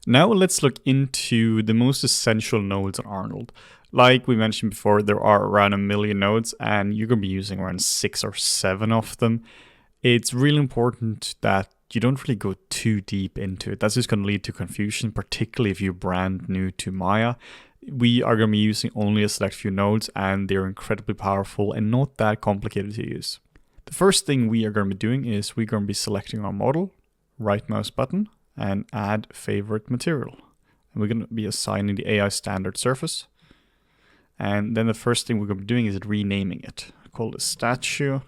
Now let's look into the most essential nodes on Arnold. Like we mentioned before, there are around 1 million nodes and you're going to be using around 6 or 7 of them. It's really important that you don't really go too deep into it. That's just going to lead to confusion, particularly if you're brand new to Maya. We are going to be using only a select few nodes and they're incredibly powerful and not that complicated to use. The first thing we are going to be doing is we're going to be selecting our model, right mouse button, and add favorite material. And we're going to be assigning the AI standard surface. And then the first thing we're going to be doing is renaming it. Call this statue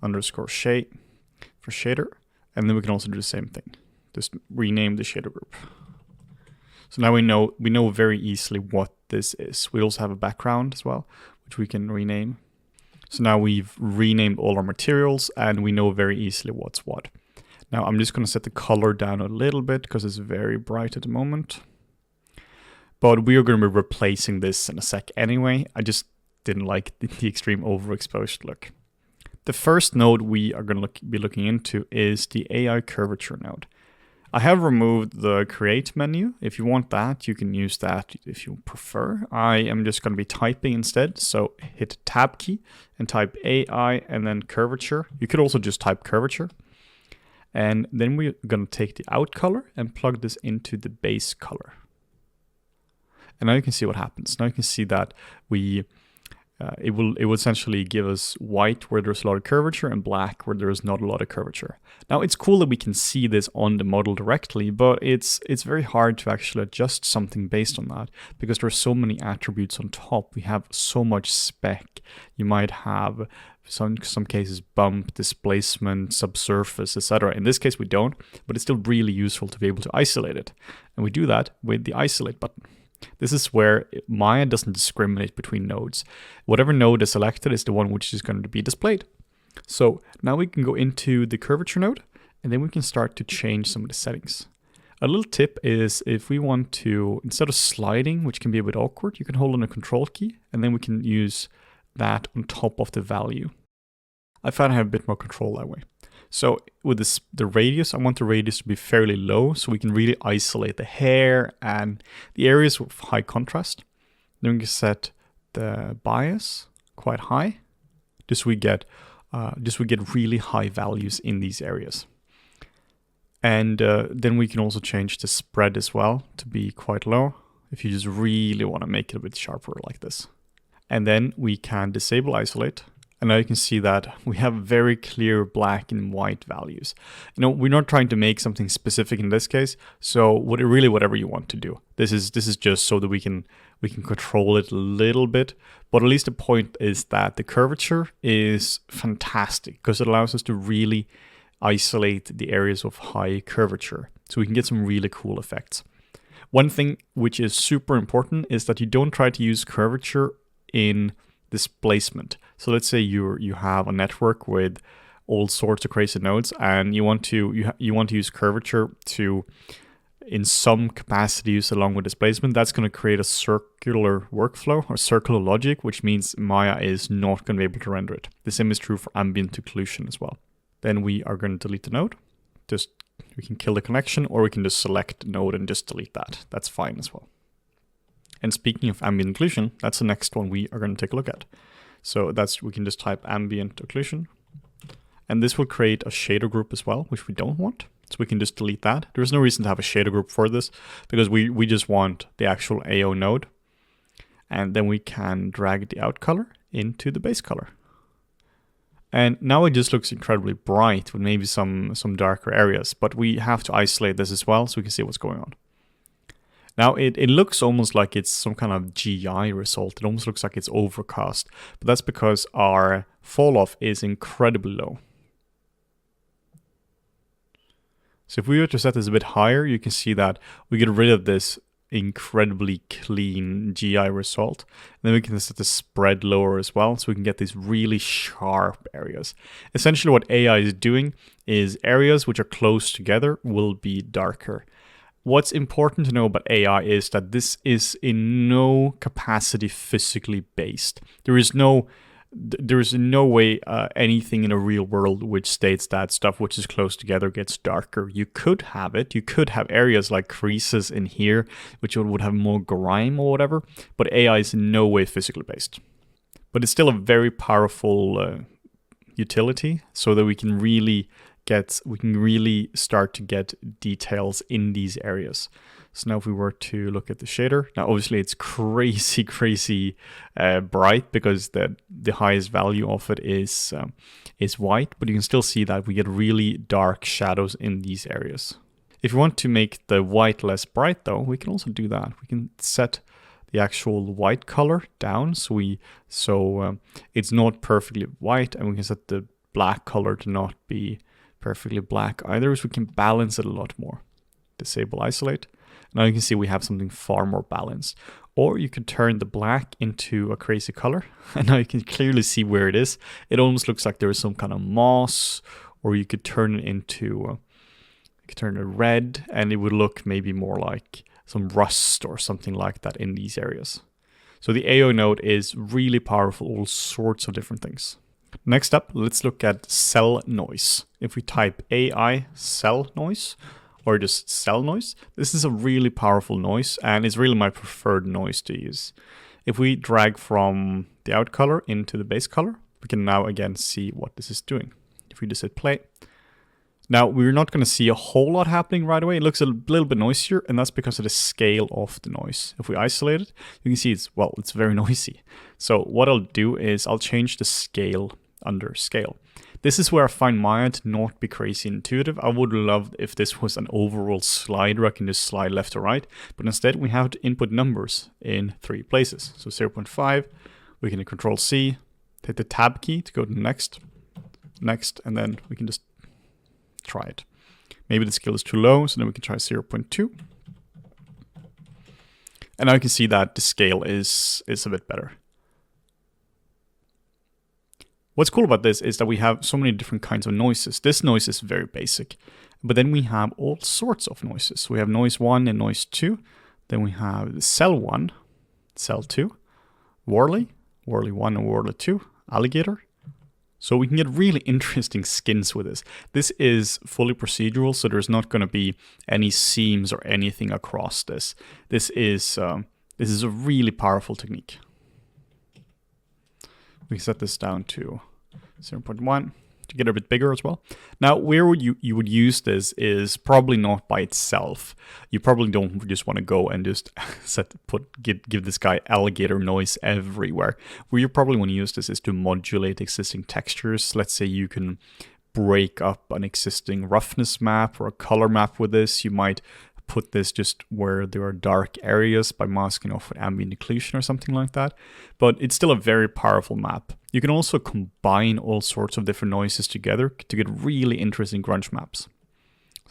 underscore shape for shader. And then we can also do the same thing. Just rename the shader group. So now we know very easily what this is. We also have a background as well, which we can rename. So now we've renamed all our materials and we know very easily what's what. Now I'm just going to set the color down a little bit because it's very bright at the moment. But we are going to be replacing this in a sec anyway. I just didn't like the extreme overexposed look. The first node we are going to be looking into is the AI curvature node. I have removed the create menu. If you want that, you can use that if you prefer. I am just going to be typing instead. So hit tab key and type AI and then curvature. You could also just type curvature. And then we're going to take the out color and plug this into the base color. And now you can see what happens. Now you can see that it will essentially give us white where there's a lot of curvature and black where there is not a lot of curvature. Now it's cool that we can see this on the model directly, but it's very hard to actually adjust something based on that because there's so many attributes on top. We have so much spec. You might have some cases bump, displacement, subsurface, etc. In this case we don't, but it's still really useful to be able to isolate it. And we do that with the isolate button. This is where Maya doesn't discriminate between nodes. Whatever node is selected is the one which is going to be displayed. So now we can go into the curvature node and then we can start to change some of the settings. A little tip is if we want to, instead of sliding, which can be a bit awkward, you can hold on a control key and then we can use that on top of the value. I find I have a bit more control that way. So with the radius, I want the radius to be fairly low so we can really isolate the hair and the areas with high contrast. Then we can set the bias quite high, just so we get really high values in these areas. And then we can also change the spread as well to be quite low if you just really want to make it a bit sharper like this. And then we can disable isolate. And now you can see that we have very clear black and white values. You know, we're not trying to make something specific in this case. So really whatever you want to do. This is just so that we can control it a little bit. But at least the point is that the curvature is fantastic because it allows us to really isolate the areas of high curvature. So we can get some really cool effects. One thing which is super important is that you don't try to use curvature in displacement. So let's say you have a network with all sorts of crazy nodes and you want to use curvature to in some capacity use along with displacement. That's going to create a circular workflow or circular logic, which means Maya is not going to be able to render it. The same is true for ambient occlusion as well. Then we are going to delete the node. We can kill the connection or we can just select the node and just delete that. That's fine as well. And speaking of ambient occlusion, that's the next one we are going to take a look at. So we can just type ambient occlusion. And this will create a shader group as well, which we don't want. So we can just delete that. There's no reason to have a shader group for this because we just want the actual AO node. And then we can drag the out color into the base color. And now it just looks incredibly bright with maybe some darker areas, but we have to isolate this as well so we can see what's going on. Now it looks almost like it's some kind of GI result. It almost looks like it's overcast, but that's because our fall off is incredibly low. So if we were to set this a bit higher, you can see that we get rid of this incredibly clean GI result. And then we can set the spread lower as well, so we can get these really sharp areas. Essentially what AI is doing is areas which are close together will be darker. What's important to know about AI is that this is in no capacity physically based. There is no There's no way anything in a real world which states that stuff which is close together gets darker. You could have it. You could have areas like creases in here, which would have more grime or whatever. But AI is in no way physically based. But it's still a very powerful utility, so that we can really start to get details in these areas. So now if we were to look at the shader, now obviously it's crazy bright because the highest value of it is white, but you can still see that we get really dark shadows in these areas. If you want to make the white less bright though, we can also do that. We can set the actual white color down so it's not perfectly white, and we can set the black color to not be perfectly black either, so we can balance it a lot more. Disable isolate. Now you can see we have something far more balanced. Or you can turn the black into a crazy color, and now you can clearly see where it is. It almost looks like there is some kind of moss, or you could turn it into red, and it would look maybe more like some rust or something like that in these areas. So the AO node is really powerful, all sorts of different things. Next up, let's look at cell noise. If we type AI cell noise, or just cell noise, this is a really powerful noise, and it's really my preferred noise to use. If we drag from the out color into the base color, we can now again see what this is doing. If we just hit play. Now, we're not going to see a whole lot happening right away. It looks a little bit noisier, and that's because of the scale of the noise. If we isolate it, you can see it's very noisy. So what I'll do is I'll change the scale under scale. This is where I find Maya to not be crazy intuitive. I would love if this was an overall slider. I can just slide left to right, but instead we have to input numbers in 3 places. So 0.5, we can hit Control C, hit the tab key to go to next, and then we can just try it. Maybe the scale is too low, so then we can try 0.2. And now you can see that the scale is a bit better. What's cool about this is that we have so many different kinds of noises. This noise is very basic, but then we have all sorts of noises. We have noise 1 and noise 2. Then we have cell 1, cell 2, Worley 1 and Worley 2, alligator. So we can get really interesting skins with this. This is fully procedural, so there's not going to be any seams or anything across this. This is a really powerful technique. We can set this down to 0.1 to get a bit bigger as well. Now, where you would use this is probably not by itself. You probably don't just want to go and just give this guy alligator noise everywhere. Where you probably want to use this is to modulate existing textures. Let's say you can break up an existing roughness map or a color map with this. You might put this just where there are dark areas by masking off with ambient occlusion or something like that. But it's still a very powerful map. You can also combine all sorts of different noises together to get really interesting grunge maps.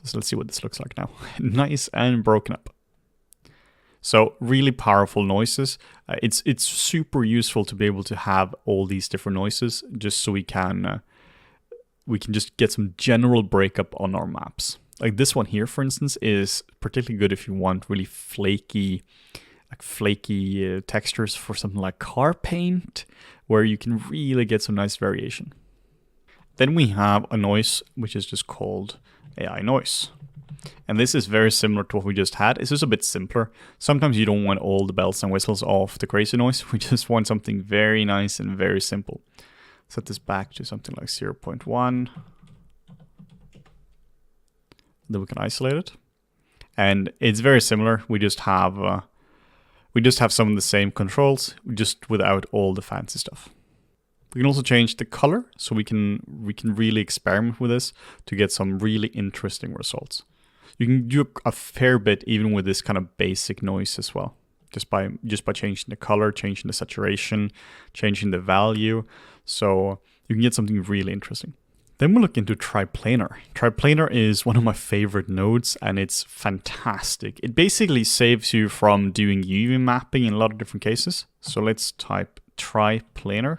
So let's see what this looks like now. Nice and broken up. So really powerful noises. It's super useful to be able to have all these different noises just so we can just get some general breakup on our maps. Like this one here, for instance, is particularly good if you want really flaky textures for something like car paint, where you can really get some nice variation. Then we have a noise which is just called AI noise. And this is very similar to what we just had. It's just a bit simpler. Sometimes you don't want all the bells and whistles of the crazy noise. We just want something very nice and very simple. Set this back to something like 0.1. Then we can isolate it, and it's very similar. We just have some of the same controls, just without all the fancy stuff. We can also change the color, so we can really experiment with this to get some really interesting results. You can do a fair bit even with this kind of basic noise as well, just by changing the color, changing the saturation, changing the value, so you can get something really interesting. Then we'll look into triplanar. Triplanar is one of my favorite nodes, and it's fantastic. It basically saves you from doing UV mapping in a lot of different cases. So let's type triplanar,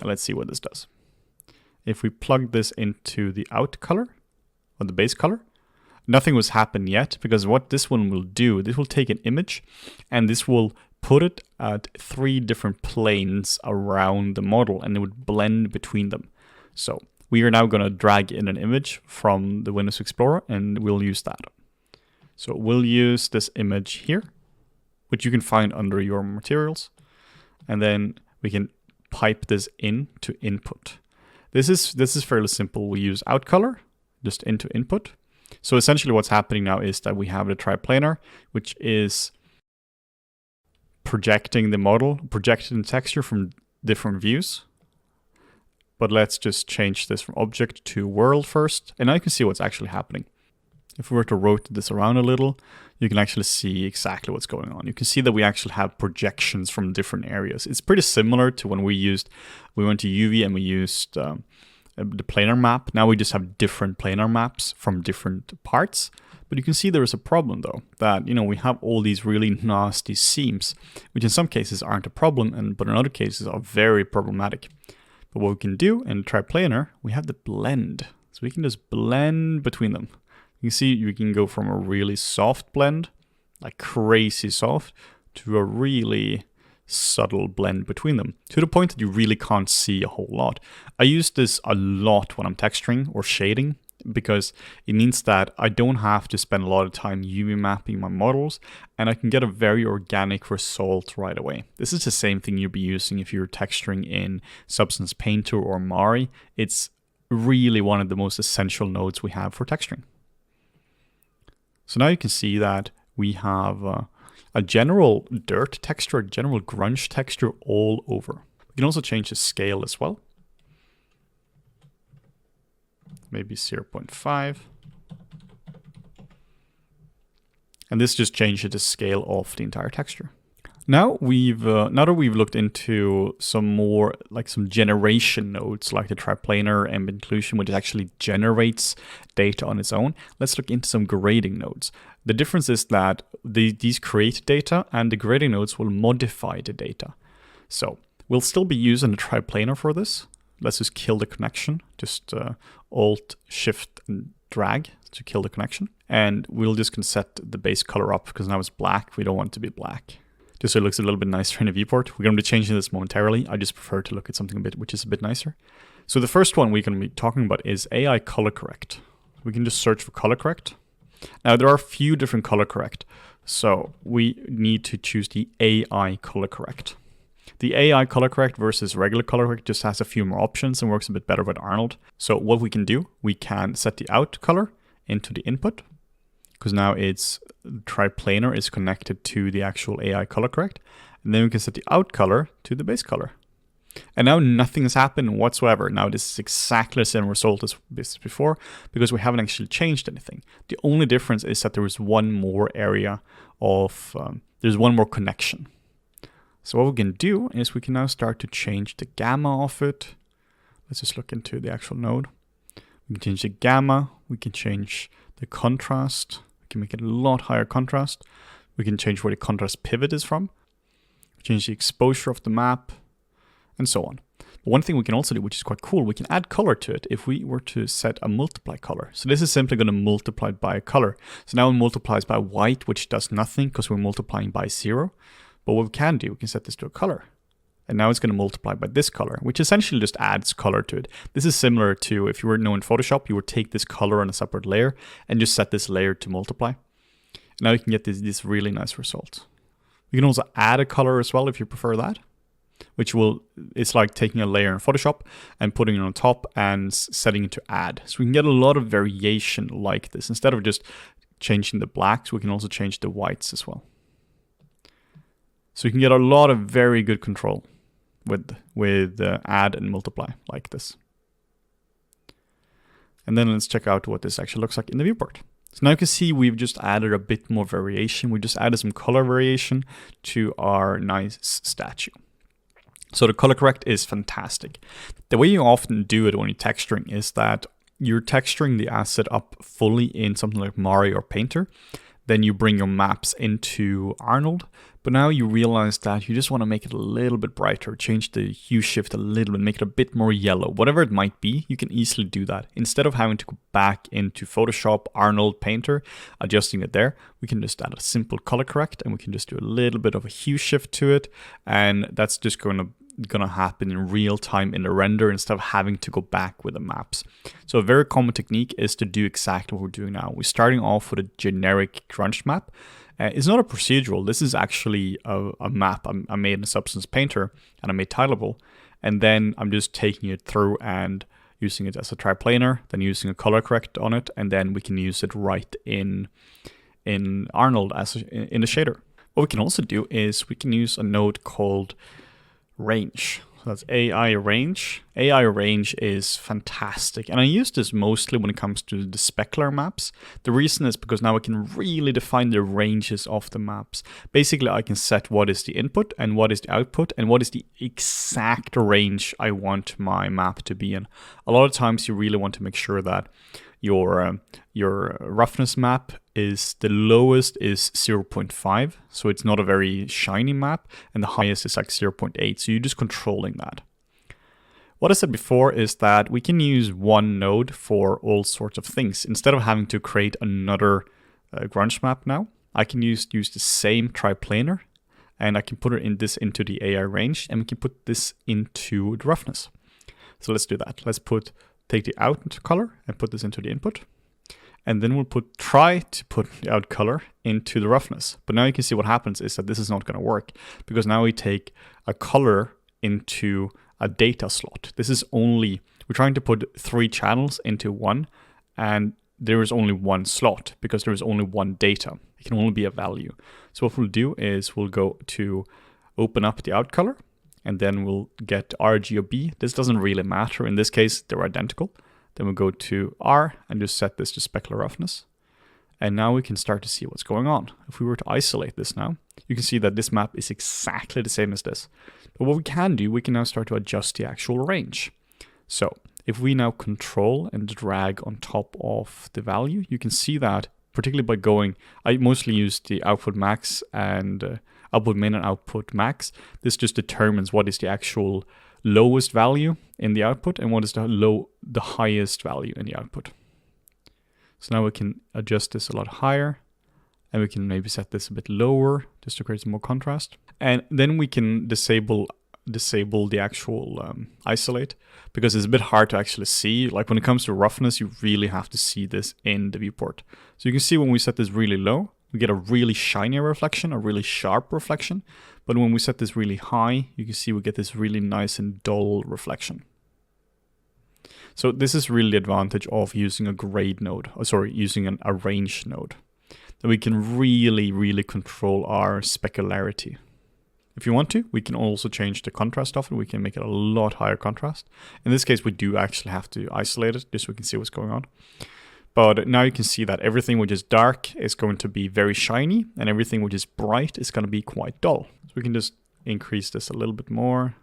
and let's see what this does. If we plug this into the out color, or the base color, nothing was happened yet, because what this one will do, this will take an image, and this will put it at 3 different planes around the model, and it would blend between them. So we are now going to drag in an image from the Windows Explorer, and we'll use that. So we'll use this image here, which you can find under your materials, and then we can pipe this in to input. This is fairly simple. We use outColor just into input. So essentially what's happening now is that we have the triplanar, which is projecting the model, projecting the texture from different views. But let's just change this from object to world first. And now you can see what's actually happening. If we were to rotate this around a little, you can actually see exactly what's going on. You can see that we actually have projections from different areas. It's pretty similar to when we went to UV and we used the planar map. Now we just have different planar maps from different parts. But you can see there is a problem though, that we have all these really nasty seams, which in some cases aren't a problem, but in other cases are very problematic. But what we can do in triplanar, we have the blend. So we can just blend between them. You can see you can go from a really soft blend, like crazy soft, to a really subtle blend between them, to the point that you really can't see a whole lot. I use this a lot when I'm texturing or shading, because it means that I don't have to spend a lot of time UV mapping my models, and I can get a very organic result right away. This is the same thing you'll be using if you're texturing in Substance Painter or Mari. It's really one of the most essential nodes we have for texturing. So now you can see that we have a general dirt texture, a general grunge texture all over. We can also change the scale as well. Maybe 0.5. And this just changes the scale of the entire texture. Now that we've looked into some more, like some generation nodes, like the triplanar ambient occlusion, which actually generates data on its own, let's look into some grading nodes. The difference is that these create data, and the grading nodes will modify the data. So we'll still be using the triplanar for this. Let's just kill the connection. Just Alt, Shift, and drag to kill the connection. And we'll just set the base color up, because now it's black. We don't want it to be black. Just so it looks a little bit nicer in the viewport. We're going to be changing this momentarily. I just prefer to look at something which is a bit nicer. So the first one we're going to be talking about is AI color correct. We can just search for color correct. Now there are a few different color correct. So we need to choose the AI color correct. The AI color correct versus regular color correct just has a few more options and works a bit better with Arnold. So what we can do, we can set the out color into the input, because now it's triplanar is connected to the actual AI color correct. And then we can set the out color to the base color. And now nothing has happened whatsoever. Now this is exactly the same result as before, because we haven't actually changed anything. The only difference is that there is one more area of, there's one more connection. So what we can do is we can now start to change the gamma of it. Let's just look into the actual node. We can change the gamma. We can change the contrast. We can make it a lot higher contrast. We can change where the contrast pivot is from. Change the exposure of the map, and so on. But one thing we can also do, which is quite cool, we can add color to it if we were to set a multiply color. So this is simply going to multiply by a color. So now it multiplies by white, which does nothing because we're multiplying by 0. But what we can do, we can set this to a color. And now it's going to multiply by this color, which essentially just adds color to it. This is similar to if you were in Photoshop, you would take this color on a separate layer and just set this layer to multiply. Now you can get this really nice result. You can also add a color as well if you prefer that, it's like taking a layer in Photoshop and putting it on top and setting it to add. So we can get a lot of variation like this. Instead of just changing the blacks, we can also change the whites as well. So you can get a lot of very good control with add and multiply like this. And then let's check out what this actually looks like in the viewport. So now you can see we've just added a bit more variation. We just added some color variation to our nice statue. So the color correct is fantastic. The way you often do it when you're texturing is that you're texturing the asset up fully in something like Mari or Painter. then you bring your maps into Arnold. But now you realize that you just want to make it a little bit brighter, change the hue shift a little bit, make it a bit more yellow, whatever it might be, you can easily do that. Instead of having to go back into Photoshop, Arnold, Painter, adjusting it there, we can just add a simple color correct and we can just do a little bit of a hue shift to it. And that's just gonna happen in real time in the render instead of having to go back with the maps. So a very common technique is to do exactly what we're doing now. We're starting off with a generic grunge map. It's not a procedural. This is actually a map I made in Substance Painter and I made tileable. And then I'm just taking it through and using it as a triplanar, then using a color correct on it, and then we can use it right in Arnold as in the shader. What we can also do is we can use a node called range. So that's AI range. AI range is fantastic. And I use this mostly when it comes to the specular maps. The reason is because now I can really define the ranges of the maps. Basically, I can set what is the input and what is the output and what is the exact range I want my map to be in. A lot of times you really want to make sure that your roughness map is the lowest is 0.5, so it's not a very shiny map, and the highest is like 0.8, so you're just controlling that. What I said before is that we can use one node for all sorts of things. Instead of having to create another grunge map now, I can use the same triplanar, and I can put into the AI range, and we can put this into the roughness. So let's do that. Let's take the out color and put this into the input. And then we'll try to put the out color into the roughness. But now you can see what happens is that this is not going to work because now we take a color into a data slot. We're trying to put 3 channels into one, and there is only one slot because there is only one data. It can only be a value. So what we'll do is we'll go to open up the out color, and then we'll get RGB. This doesn't really matter. In this case, they're identical. Then we'll go to R and just set this to specular roughness. And now we can start to see what's going on. If we were to isolate this now, you can see that this map is exactly the same as this. But what we can do, we can now start to adjust the actual range. So if we now control and drag on top of the value, you can see that particularly by I mostly use the output max and output min and output max. This just determines what is the actual lowest value in the output and what is the highest value in the output. So now we can adjust this a lot higher, and we can maybe set this a bit lower just to create some more contrast. And then we can disable the actual isolate, because it's a bit hard to actually see. Like when it comes to roughness, you really have to see this in the viewport. So you can see when we set this really low, we get a really shiny reflection, a really sharp reflection. But when we set this really high, you can see we get this really nice and dull reflection. So this is really the advantage of using a grade node, using a range node. That we can really, really control our specularity. If you want to, we can also change the contrast of it. We can make it a lot higher contrast. In this case, we do actually have to isolate it just so we can see what's going on. But now you can see that everything which is dark is going to be very shiny, and everything which is bright is going to be quite dull. So we can just increase this a little bit more,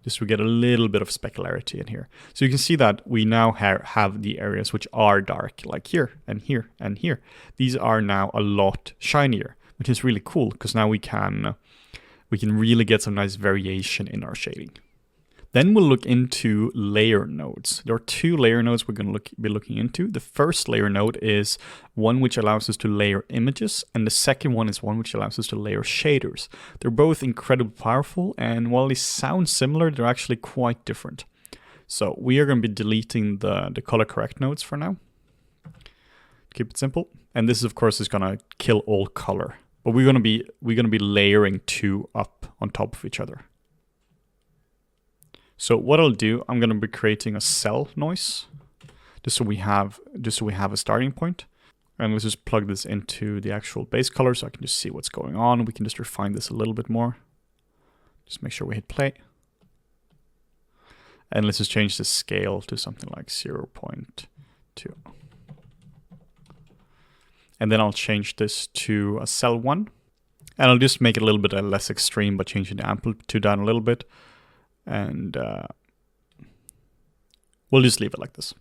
just so we get a little bit of specularity in here. So you can see that we now have the areas which are dark, like here and here and here. These are now a lot shinier, which is really cool because now we can really get some nice variation in our shading. Then we'll look into layer nodes. There are 2 layer nodes we're going to be looking into. The first layer node is one which allows us to layer images, and the second one is one which allows us to layer shaders. They're both incredibly powerful, and while they sound similar, they're actually quite different. So we are going to be deleting the color correct nodes for now. Keep it simple. And this, of course, is going to kill all color. But we're going to be layering 2 up on top of each other. So what I'll do, I'm going to be creating a cell noise, just so we have a starting point. And let's just plug this into the actual base color so I can just see what's going on. We can just refine this a little bit more. Just make sure we hit play. And let's just change the scale to something like 0.2. And then I'll change this to a cell 1. And I'll just make it a little bit less extreme by changing the amplitude down a little bit. And we'll just leave it like this.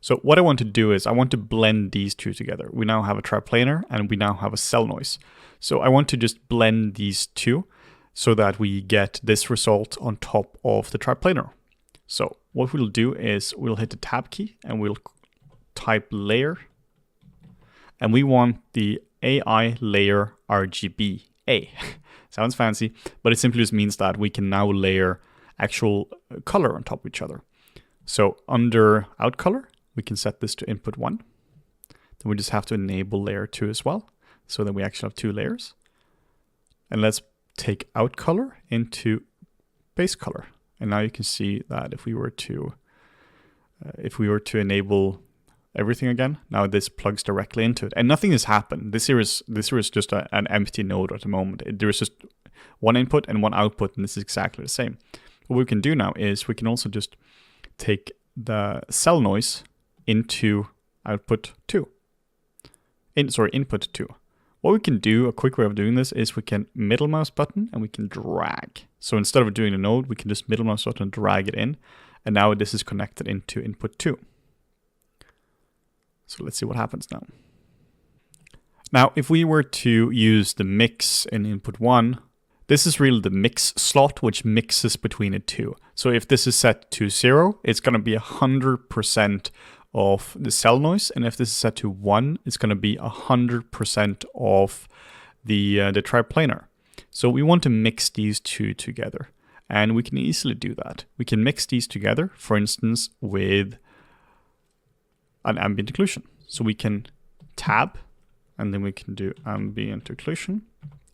So what I want to do is I want to blend these two together. We now have a triplanar and we now have a cell noise. So I want to just blend these two so that we get this result on top of the triplanar. So what we'll do is we'll hit the tab key and we'll type layer. And we want the AI layer RGB A. Sounds fancy, but it simply just means that we can now layer actual color on top of each other. So under out color, we can set this to input 1. Then we just have to enable layer 2 as well, so that we actually have 2 layers. And let's take out color into base color. And now you can see that if we were to enable everything again, now this plugs directly into it, and nothing has happened. This here is just an empty node at the moment. There is just one input and one output, and this is exactly the same. What we can do now is we can also just take the cell noise into input 2. What we can do, a quick way of doing this, is we can middle mouse button and we can drag. So instead of doing the node, we can just middle mouse button and drag it in, and now this is connected into input 2. So let's see what happens now. Now, if we were to use the mix in input 1, this is really the mix slot, which mixes between the two. So if this is set to 0, it's going to be 100% of the cell noise. And if this is set to 1, it's going to be 100% of the triplanar. So we want to mix these two together. And we can easily do that. We can mix these together, for instance, with an ambient occlusion. So we can tab, and then we can do ambient occlusion,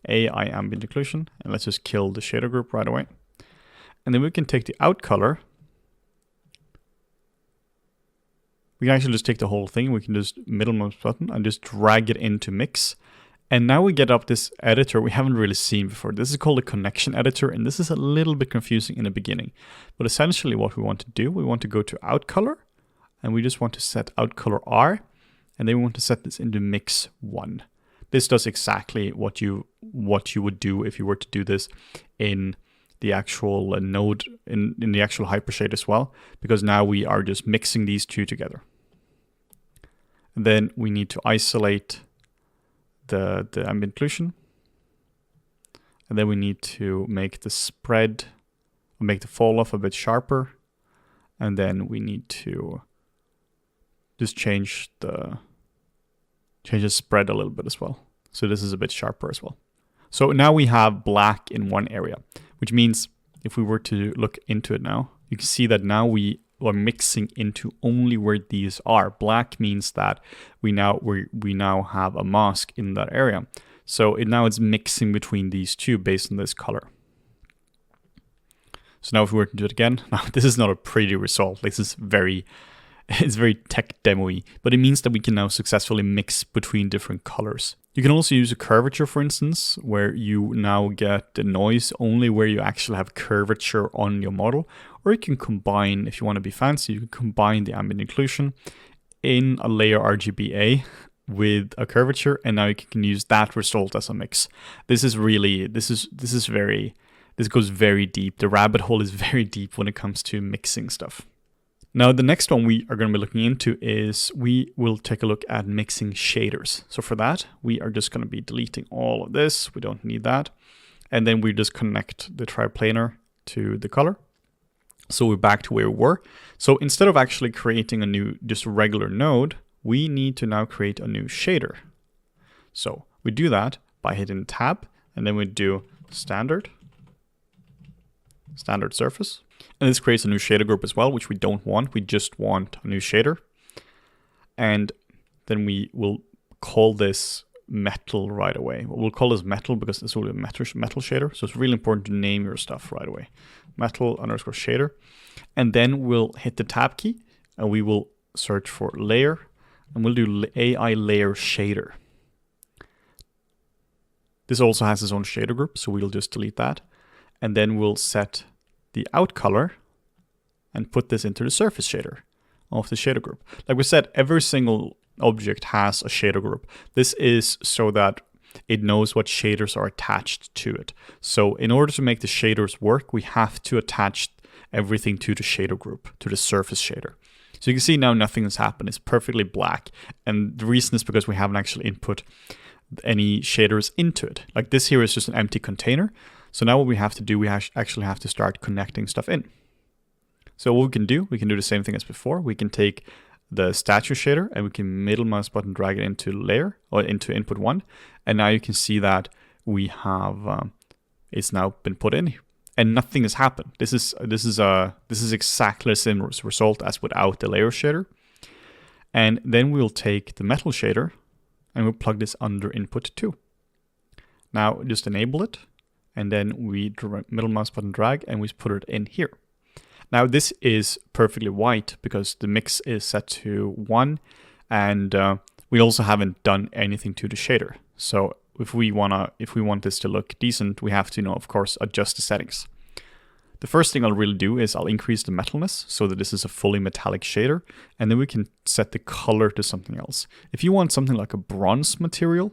AI ambient occlusion, and let's just kill the shader group right away. And then we can take the out color. We can actually just take the whole thing. We can just middle mouse button and just drag it into mix. And now we get up this editor we haven't really seen before. This is called a connection editor, and this is a little bit confusing in the beginning. But essentially what we want to do, we want to go to out color, and we just want to set out color R, and then we want to set this into mix 1. This does exactly what you would do if you were to do this in the actual node, in the actual hypershade as well, because now we are just mixing these two together. And then we need to isolate the ambient occlusion, and then we need to make the spread, or make the fall off a bit sharper, and then we need to just change the spread a little bit as well. So this is a bit sharper as well. So now we have black in one area, which means if we were to look into it now, you can see that now we are mixing into only where these are. Black means that we now have a mask in that area. So now it's mixing between these two based on this color. So now if we were to do it again, now this is not a pretty result. This is it's very tech demo-y, but it means that we can now successfully mix between different colors. You can also use a curvature, for instance, where you now get the noise only where you actually have curvature on your model. Or you can combine, if you want to be fancy, you can combine the ambient occlusion in a layer RGBA with a curvature, and now you can use that result as a mix. This goes very deep. The rabbit hole is very deep when it comes to mixing stuff. Now, the next one we are going to be looking into is we will take a look at mixing shaders. So for that, we are just going to be deleting all of this. We don't need that. And then we just connect the triplanar to the color. So we're back to where we were. So instead of actually creating a new, just a regular node, we need to now create a new shader. So we do that by hitting tab, and then we do standard surface. And this creates a new shader group as well, which we don't want. We just want a new shader. And then we will call this metal right away. We'll call this metal because this will be a metal shader. So it's really important to name your stuff right away. Metal_shader. And then we'll hit the tab key and we will search for layer, and we'll do AI layer shader. This also has its own shader group, so we'll just delete that. And then we'll set the out color and put this into the surface shader of the shader group. Like we said, every single object has a shader group. This is so that it knows what shaders are attached to it. So in order to make the shaders work, we have to attach everything to the shader group, to the surface shader. So you can see now nothing has happened. It's perfectly black. And the reason is because we haven't actually input any shaders into it. Like this here is just an empty container. So now what we have to do, we actually have to start connecting stuff in. So what we can do the same thing as before. We can take the statue shader and we can middle mouse button drag it into layer or into input 1. And now you can see that we have, it's now been put in and nothing has happened. This is exactly the same result as without the layer shader. And then we'll take the metal shader and we'll plug this under input 2. Now just enable it. And then we middle mouse button drag and we put it in here. Now this is perfectly white because the mix is set to 1 and we also haven't done anything to the shader. So if we want this to look decent, we have to, of course, adjust the settings. The first thing I'll really do is I'll increase the metalness so that this is a fully metallic shader, and then we can set the color to something else. If you want something like a bronze material,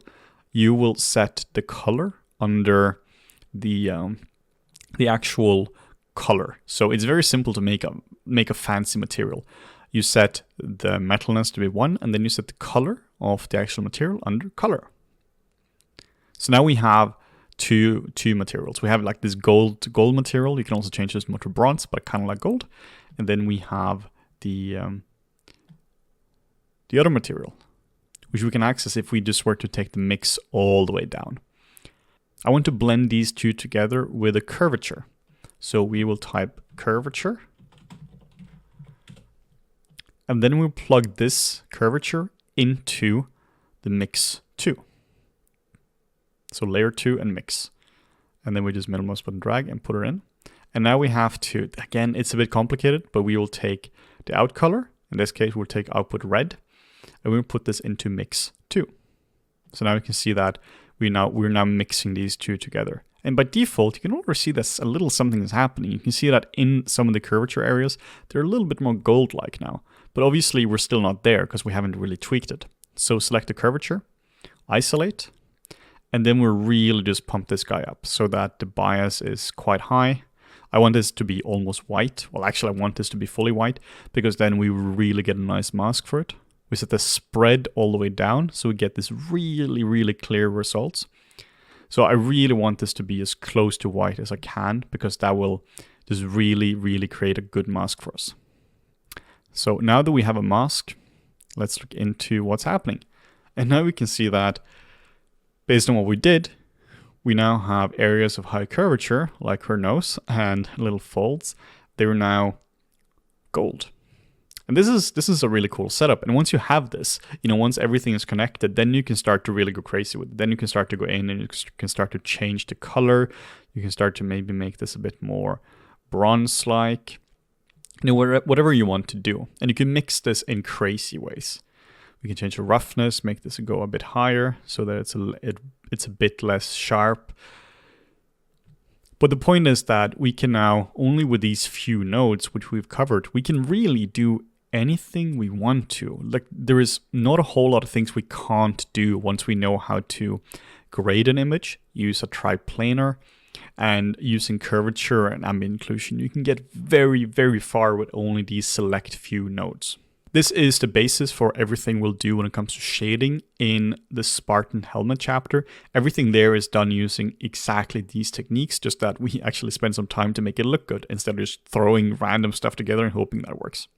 you will set the color under the actual color. So it's very simple to make a fancy material. You set the metalness to be 1, and then you set the color of the actual material under color. So now we have two materials. We have like this gold material. You can also change this more to bronze, but kind of like gold. And then we have the other material, which we can access if we just were to take the mix all the way down. I want to blend these two together with a curvature. So we will type curvature. And then we'll plug this curvature into the mix 2. So layer 2 and mix. And then we just middle mouse button drag and put it in. And now we have to, again, it's a bit complicated, but we will take the out color. In this case, we'll take output red. And we'll put this into mix 2. So now you can see that we're now mixing these two together. And by default, you can already see that a little something is happening. You can see that in some of the curvature areas, they're a little bit more gold-like now. But obviously, we're still not there because we haven't really tweaked it. So select the curvature, isolate, and then we'll really just pump this guy up so that the bias is quite high. I want this to be almost white. Well, actually, I want this to be fully white because then we really get a nice mask for it. We set the spread all the way down so we get this really, really clear results. So I really want this to be as close to white as I can because that will just really, really create a good mask for us. So now that we have a mask, let's look into what's happening. And now we can see that based on what we did, we now have areas of high curvature like her nose and little folds. They're now gold. And this is a really cool setup. And once you have this, once everything is connected, then you can start to really go crazy with it. Then you can start to go in and you can start to change the color. You can start to maybe make this a bit more bronze-like. Whatever you want to do. And you can mix this in crazy ways. We can change the roughness, make this go a bit higher so that it's a bit less sharp. But the point is that we can now, only with these few nodes which we've covered, we can really do anything we want to. Like there is not a whole lot of things we can't do once we know how to grade an image, use a triplanar, and using curvature and ambient occlusion. You can get very, very far with only these select few nodes. This is the basis for everything we'll do when it comes to shading in the Spartan helmet chapter. Everything there is done using exactly these techniques, just that we actually spend some time to make it look good instead of just throwing random stuff together and hoping that it works.